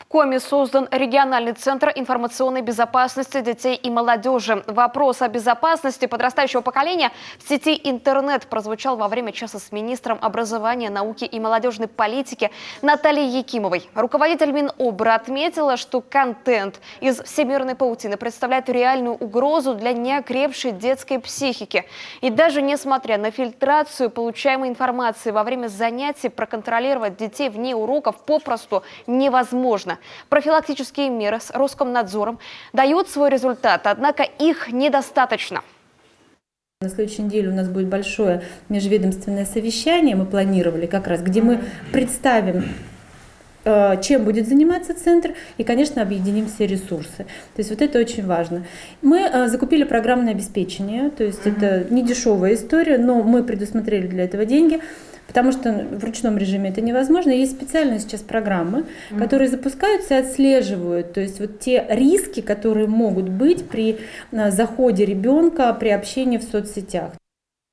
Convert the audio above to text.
Коми создан региональный центр информационной безопасности детей и молодежи. Вопрос о безопасности подрастающего поколения в сети интернет прозвучал во время часа с министром образования, науки и молодежной политики Натальей Якимовой. Руководитель Минобра отметила, что контент из всемирной паутины представляет реальную угрозу для неокрепшей детской психики. И даже несмотря на фильтрацию получаемой информации во время занятий, проконтролировать детей вне уроков попросту невозможно. Профилактические меры с Роскомнадзором дают свой результат, однако их недостаточно. На следующей неделе у нас будет большое межведомственное совещание, мы планировали как раз, где мы представим, чем будет заниматься центр и, конечно, объединим все ресурсы. То есть вот это очень важно. Мы закупили программное обеспечение, то есть это не дешевая история, но мы предусмотрели для этого деньги, потому что в ручном режиме это невозможно. Есть специальные сейчас программы, которые запускаются и отслеживают, то есть вот те риски, которые могут быть при заходе ребенка, при общении в соцсетях.